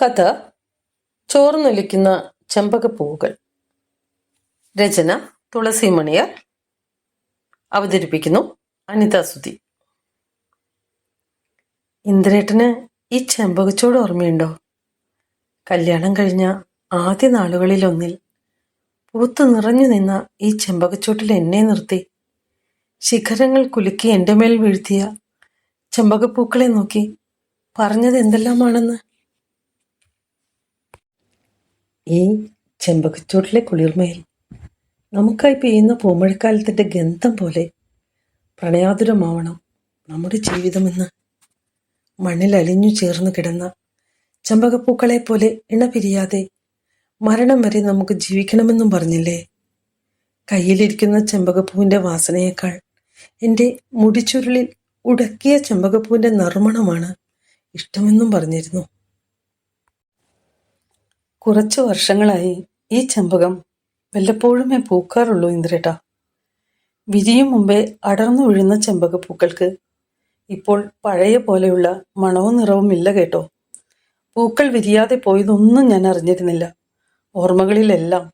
കഥ ചോർന്നൊലിക്കുന്ന ചെമ്പകപ്പൂവുകൾ. രചന തുളസി മണിയർ. അവതരിപ്പിക്കുന്നു അനിത സുധി. ഇന്ദ്രേട്ടന് ഈ ചെമ്പകച്ചോട് ഓർമ്മയുണ്ടോ? കല്യാണം കഴിഞ്ഞ ആദ്യ നാളുകളിലൊന്നിൽ പൂത്തു നിറഞ്ഞു നിന്ന ഈ ചെമ്പകച്ചോട്ടിൽ എന്നെ നിർത്തി ശിഖരങ്ങൾ കുലുക്കി എൻ്റെ മേൽ വീഴ്ത്തിയ ചെമ്പകപ്പൂക്കളെ നോക്കി പറഞ്ഞത് എന്തെല്ലാമാണെന്ന്. ഈ ചെമ്പകച്ചോട്ടിലെ കുളിർമയിൽ നമുക്കായി പെയ്യുന്ന പൂമഴക്കാലത്തിൻ്റെ ഗന്ധം പോലെ പ്രണയാതുരമാവണം നമ്മുടെ ജീവിതമെന്ന്. മണ്ണിൽ അലിഞ്ഞു ചേർന്ന് കിടന്ന ചെമ്പകപ്പൂക്കളെ പോലെ ഇണപിരിയാതെ മരണം വരെ നമുക്ക് ജീവിക്കണമെന്നും പറഞ്ഞില്ലേ? കയ്യിലിരിക്കുന്ന ചെമ്പകപ്പൂവിൻ്റെ വാസനയേക്കാൾ എൻ്റെ മുടിച്ചുരുളിൽ ഉടക്കിയ ചെമ്പകപ്പൂവിൻ്റെ നറുമണമാണ് ഇഷ്ടമെന്നും പറഞ്ഞിരുന്നു. കുറച്ചു വർഷങ്ങളായി ഈ ചെമ്പകം വല്ലപ്പോഴുമേ പൂക്കാറുള്ളൂ ഇന്ദ്രേട്ട. വിരിയും മുമ്പേ അടർന്നു വീഴുന്ന ചെമ്പകപ്പൂക്കൾക്ക് ഇപ്പോൾ പഴയ പോലെയുള്ള മണവും നിറവും ഇല്ല കേട്ടോ. പൂക്കൾ വിരിയാതെ പോയതൊന്നും ഞാൻ അറിഞ്ഞിരുന്നില്ല. ഓർമ്മകളിലെല്ലാം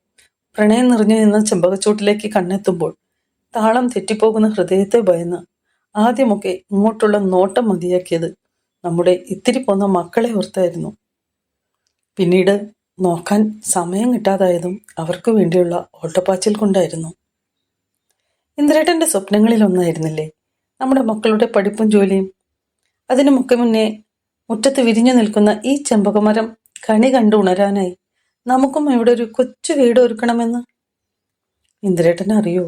പ്രണയം നിറഞ്ഞു നിന്ന ചെമ്പകച്ചോട്ടിലേക്ക് കണ്ണെത്തുമ്പോൾ താളം തെറ്റിപ്പോകുന്ന ഹൃദയത്തെ ഭയന്ന് ആദ്യമൊക്കെ ഇങ്ങോട്ടുള്ള നോട്ടം മതിയാക്കിയത് നമ്മുടെ ഇത്തിരി പോന്ന മക്കളെ ഓർത്തായിരുന്നു. പിന്നീട് നോക്കാൻ സമയം കിട്ടാതായതും അവർക്ക് വേണ്ടിയുള്ള ഓട്ടപ്പാച്ചിൽ കൊണ്ടായിരുന്നു. ഇന്ദ്രേട്ടൻ്റെ സ്വപ്നങ്ങളിലൊന്നായിരുന്നില്ലേ നമ്മുടെ മക്കളുടെ പഠിപ്പും ജോലിയും. അതിനുമൊക്കെ മുന്നേ മുറ്റത്ത് വിരിഞ്ഞു നിൽക്കുന്ന ഈ ചെമ്പകമരം കണി കണ്ടു ഉണരാനായി നമുക്കും ഇവിടെ ഒരു കൊച്ചു വീട് ഒരുക്കണമെന്ന്. ഇന്ദ്രേട്ടൻ അറിയോ,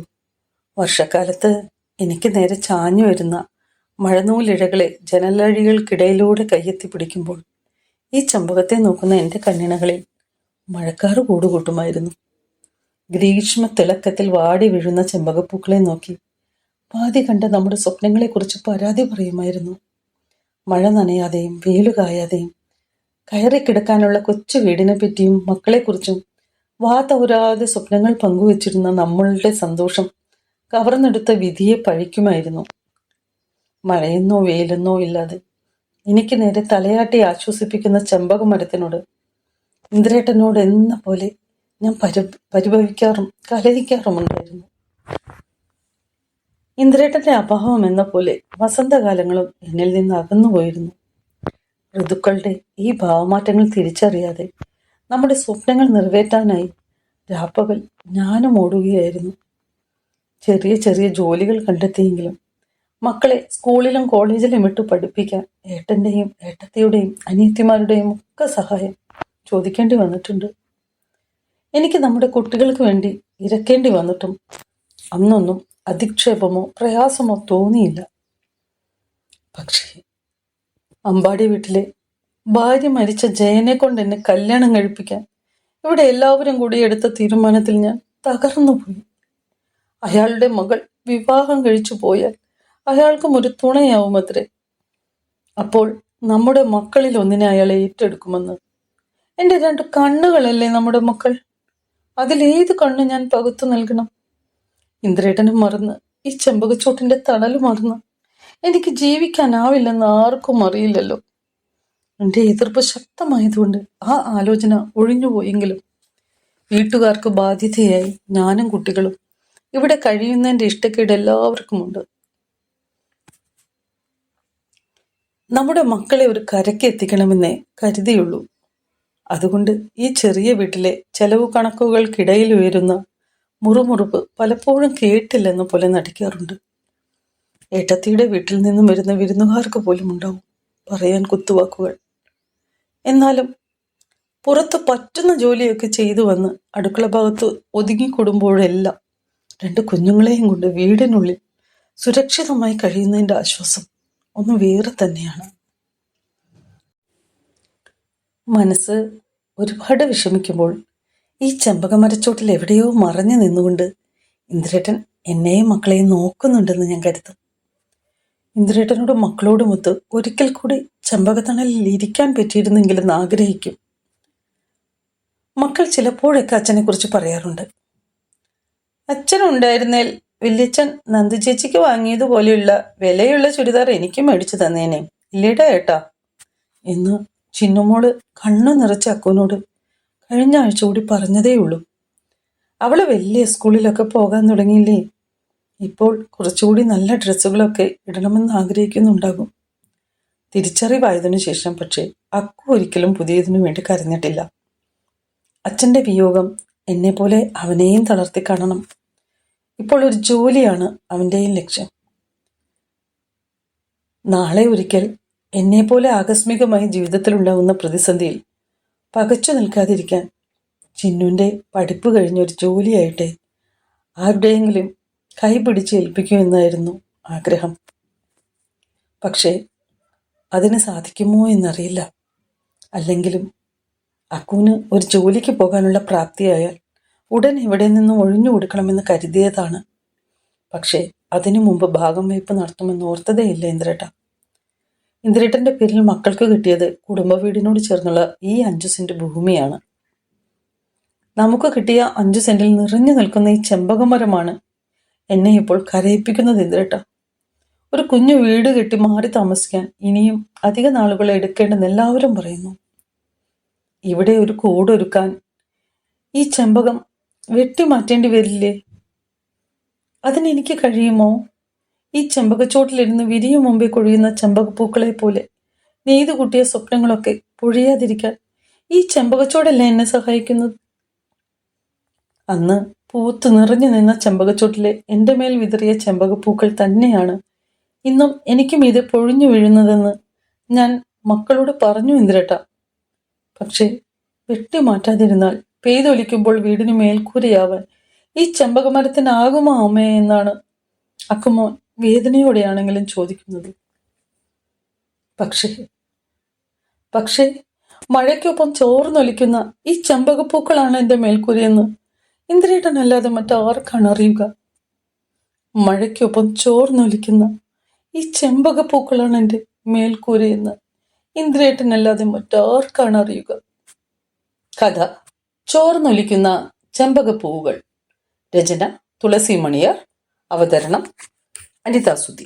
വർഷക്കാലത്ത് എനിക്ക് നേരെ ചാഞ്ഞു വരുന്ന മഴനൂലിഴകളെ ജനലഴികൾക്കിടയിലൂടെ കയ്യെത്തി പിടിക്കുമ്പോൾ ഈ ചെമ്പകത്തെ നോക്കുന്ന എൻ്റെ കണ്ണിണകളിൽ മഴക്കാറ് കൂടുകൂട്ടുമായിരുന്നു. ഗ്രീഷ്മ തിളക്കത്തിൽ വാടി വീഴുന്ന ചെമ്പകപ്പൂക്കളെ നോക്കി പാതി കണ്ട നമ്മുടെ സ്വപ്നങ്ങളെക്കുറിച്ച് പരാതി പറയുമായിരുന്നു. മഴ നനയാതെയും വെയിലുകായാതെയും കയറിക്കിടക്കാനുള്ള കൊച്ചു വീടിനെ പറ്റിയും മക്കളെക്കുറിച്ചും വാ തൗരാതെ സ്വപ്നങ്ങൾ പങ്കുവച്ചിരുന്ന നമ്മളുടെ സന്തോഷം കവർന്നെടുത്ത വിധിയെ പഴിക്കുമായിരുന്നു. മഴയെന്നോ വെയിലെന്നോ ഇല്ലാതെ എനിക്ക് നേരെ തലയാട്ടി ആശ്വസിപ്പിക്കുന്ന ചെമ്പകമരത്തിനോട് ഇന്ദ്രേട്ടനോട് എന്ന പോലെ ഞാൻ പരിഭവിക്കാറും കലഹിക്കാറുമുണ്ടായിരുന്നു. ഇന്ദ്രേട്ടന്റെ അഭാവം എന്ന പോലെ വസന്തകാലങ്ങളും എന്നിൽ നിന്ന് അകന്നുപോയിരുന്നു. ഋതുക്കളുടെ ഈ ഭാവമാറ്റങ്ങൾ തിരിച്ചറിയാതെ നമ്മുടെ സ്വപ്നങ്ങൾ നിറവേറ്റാനായി രാപ്പകൽ ഞാനും ഓടുകയായിരുന്നു. ചെറിയ ചെറിയ ജോലികൾ കണ്ടെത്തിയെങ്കിലും മക്കളെ സ്കൂളിലും കോളേജിലും വിട്ടു പഠിപ്പിക്കാൻ ഏട്ടൻ്റെയും ഏട്ടത്തിയുടെയും അനിയത്തിമാരുടെയും ഒക്കെ സഹായം ചോദിക്കേണ്ടി വന്നിട്ടുണ്ട്. എനിക്ക് നമ്മുടെ കുട്ടികൾക്ക് വേണ്ടി ഇരക്കേണ്ടി വന്നിട്ടും അന്നൊന്നും അധിക്ഷേപമോ പ്രയാസമോ തോന്നിയില്ല. പക്ഷേ അമ്പാടി വീട്ടിലെ ഭാര്യ മരിച്ച ജയനെ കൊണ്ട് എന്നെ കല്യാണം കഴിപ്പിക്കാൻ ഇവിടെ എല്ലാവരും കൂടി എടുത്ത തീരുമാനത്തിൽ ഞാൻ തകർന്നുപോയി. അയാളുടെ മകൾ വിവാഹം കഴിച്ചു പോയാൽ അയാൾക്കും ഒരു തുണയാവുമത്രേ. അപ്പോൾ നമ്മുടെ മക്കളിൽ ഒന്നിനെ അയാളെ ഏറ്റെടുക്കുമെന്ന്. എൻ്റെ 2 കണ്ണുകളല്ലേ നമ്മുടെ മക്കൾ. അതിലേത് കണ്ണ് ഞാൻ പകുത്തു നൽകണം? ഇന്ദ്രേട്ടനും മറന്ന് ഈ ചെമ്പകച്ചോട്ടിന്റെ തണല് മറന്ന് എനിക്ക് ജീവിക്കാനാവില്ലെന്ന് ആർക്കും അറിയില്ലല്ലോ. എൻ്റെ എതിർപ്പ് ശക്തമായതുകൊണ്ട് ആ ആലോചന ഒഴിഞ്ഞുപോയെങ്കിലും വീട്ടുകാർക്ക് ബാധ്യതയായി ഞാനും കുട്ടികളും ഇവിടെ കഴിയുന്നതിൻ്റെ ഇഷ്ടക്കേട് എല്ലാവർക്കുമുണ്ട്. നമ്മുടെ മക്കളെ ഒരു കരയ്ക്ക് എത്തിക്കണമെന്നേ കരുതിയുള്ളൂ. അതുകൊണ്ട് ഈ ചെറിയ വീട്ടിലെ ചെലവ് കണക്കുകൾക്കിടയിൽ ഉയരുന്ന മുറുമുറുപ്പ് പലപ്പോഴും കേട്ടില്ലെന്ന പോലെ നടിക്കാറുണ്ട്. ഏട്ടത്തിയുടെ വീട്ടിൽ നിന്നും വരുന്ന വിരുന്നുകാർക്ക് പോലും ഉണ്ടാവും പറയാൻ കുത്തുവാക്കുകൾ. എന്നാലും പുറത്ത് പറ്റുന്ന ജോലിയൊക്കെ ചെയ്തു വന്ന് അടുക്കള ഭാഗത്ത് ഒതുങ്ങിക്കൂടുമ്പോഴെല്ലാം 2 കുഞ്ഞുങ്ങളെയും കൊണ്ട് വീടിനുള്ളിൽ സുരക്ഷിതമായി കഴിയുന്നതിൻ്റെ ആശ്വാസം ഒന്ന് വേറെ തന്നെയാണ്. മനസ്സ് ഒരുപാട് വിഷമിക്കുമ്പോൾ ഈ ചെമ്പകമരച്ചോട്ടിൽ എവിടെയോ മറഞ്ഞു നിന്നുകൊണ്ട് ഇന്ദ്രേട്ടൻ എന്നെയും മക്കളെയും നോക്കുന്നുണ്ടെന്ന് ഞാൻ കരുതും. ഇന്ദ്രേട്ടനോടും മക്കളോടുമൊത്ത് ഒരിക്കൽ കൂടി ചെമ്പകത്തണലിൽ ഇരിക്കാൻ പറ്റിയിരുന്നെങ്കിലെന്ന് ആഗ്രഹിക്കും. മക്കൾ ചിലപ്പോഴൊക്കെ അച്ഛനെ കുറിച്ച് പറയാറുണ്ട്. അച്ഛനുണ്ടായിരുന്നേൽ വല്യച്ഛൻ നന്ദു ചേച്ചിക്ക് വാങ്ങിയതുപോലെയുള്ള വിലയുള്ള ചുരിദാർ എനിക്ക് മേടിച്ചു തന്നേനെ ഇല്ലേടാ ഏട്ടാ എന്ന് ചിന്നുമോള് കണ്ണു നിറച്ച അക്കുവിനോട് കഴിഞ്ഞ ആഴ്ച കൂടി പറഞ്ഞതേയുള്ളൂ. അവള് വലിയ സ്കൂളിലൊക്കെ പോകാൻ തുടങ്ങിയില്ലേ, ഇപ്പോൾ കുറച്ചുകൂടി നല്ല ഡ്രസ്സുകളൊക്കെ ഇടണമെന്ന് ആഗ്രഹിക്കുന്നുണ്ടാകും. തിരിച്ചറിവായതിനു ശേഷം പക്ഷേ അക്കു ഒരിക്കലും പുതിയതിനു വേണ്ടി കരഞ്ഞിട്ടില്ല. അച്ഛൻ്റെ വിയോഗം എന്നെപ്പോലെ അവനെയും തളർത്തി കാണണം. ഇപ്പോൾ ഒരു ജോലിയാണ് അവൻ്റെയും ലക്ഷ്യം. നാളെ ഒരിക്കൽ എന്നെപ്പോലെ ആകസ്മികമായി ജീവിതത്തിലുണ്ടാകുന്ന പ്രതിസന്ധിയിൽ പകച്ചു നിൽക്കാതിരിക്കാൻ ചിന്നുവിൻ്റെ പഠിപ്പ് കഴിഞ്ഞൊരു ജോലിയായിട്ട് ആരുടെയെങ്കിലും കൈ പിടിച്ച് ഏൽപ്പിക്കുമെന്നായിരുന്നു ആഗ്രഹം. പക്ഷേ അതിന് സാധിക്കുമോ എന്നറിയില്ല. അല്ലെങ്കിലും അക്കുവിന് ഒരു ജോലിക്ക് പോകാനുള്ള പ്രാപ്തിയായാൽ ഉടൻ ഇവിടെ നിന്നും ഒഴിഞ്ഞു കൊടുക്കണമെന്ന് കരുതിയതാണ്. പക്ഷേ അതിനു മുമ്പ് ഭാഗം വയ്പ് നടത്തുമെന്ന് ഓർത്തതേയില്ല ഇന്ദ്രേട്ട. ഇന്ദ്രേട്ടൻ്റെ പേരിൽ മക്കൾക്ക് കിട്ടിയത് കുടുംബ വീടിനോട് ചേർന്നുള്ള ഈ 5 സെന്റ് ഭൂമിയാണ്. നമുക്ക് കിട്ടിയ 5 സെന്റിൽ നിറഞ്ഞു നിൽക്കുന്ന ഈ ചെമ്പകമരമാണ് എന്നെ ഇപ്പോൾ കരയിപ്പിക്കുന്നത് ഇന്ദ്രേട്ട. ഒരു കുഞ്ഞു വീട് കെട്ടി മാറി താമസിക്കാൻ ഇനിയും അധിക നാളുകൾ എടുക്കേണ്ടെന്ന് എല്ലാവരും പറയുന്നു. ഇവിടെ ഒരു കൂടൊരുക്കാൻ ഈ ചെമ്പകം വെട്ടിമാറ്റേണ്ടി വരില്ലേ? അതിനെനിക്ക് കഴിയുമോ? ഈ ചെമ്പകച്ചോട്ടിലിരുന്ന് വിരിയും മുമ്പേ കൊഴിയുന്ന ചെമ്പകപ്പൂക്കളെ പോലെ നെയ്തു കൂട്ടിയ സ്വപ്നങ്ങളൊക്കെ പൊഴിയാതിരിക്കാൻ ഈ ചെമ്പകച്ചോടല്ലേ എന്നെ സഹായിക്കുന്നത്? അന്ന് പൂത്ത് നിറഞ്ഞു നിന്ന ചെമ്പകച്ചോട്ടിലെ എൻ്റെ മേൽ വിതറിയ ചെമ്പകപ്പൂക്കൾ തന്നെയാണ് ഇന്നും എനിക്കും ഇത് പൊഴിഞ്ഞു വീഴുന്നതെന്ന് ഞാൻ മക്കളോട് പറഞ്ഞു ഇന്ദ്രേട്ട. പക്ഷേ വെട്ടിമാറ്റാതിരുന്നാൽ പെയ്തൊലിക്കുമ്പോൾ വീടിന് മേൽക്കൂരയാവാൻ ഈ ചെമ്പകമരത്തിനാകുമോ അമ്മേ എന്നാണ് അക്കുമോൻ വേദനയോടെയാണെങ്കിലും ചോദിക്കുന്നത്. പക്ഷേ മഴയ്ക്കൊപ്പം ചോർന്നൊലിക്കുന്ന ഈ ചെമ്പകപ്പൂക്കളാണ് എൻ്റെ മേൽക്കൂരയെന്ന് ഇന്ദ്രേട്ടനല്ലാതെ മറ്റാർക്കാണ് അറിയുക? മഴയ്ക്കൊപ്പം ചോർന്നൊലിക്കുന്ന ഈ ചെമ്പകപ്പൂക്കളാണ് എൻ്റെ മേൽക്കൂരയെന്ന് ഇന്ദ്രേട്ടനല്ലാതെ മറ്റാർക്കാണ് അറിയുക? കഥ ചോർന്നൊലിക്കുന്ന ചെമ്പകപ്പൂവുകൾ. രചന തുളസി മണിയർ. അവതരണം അനിത സുധി.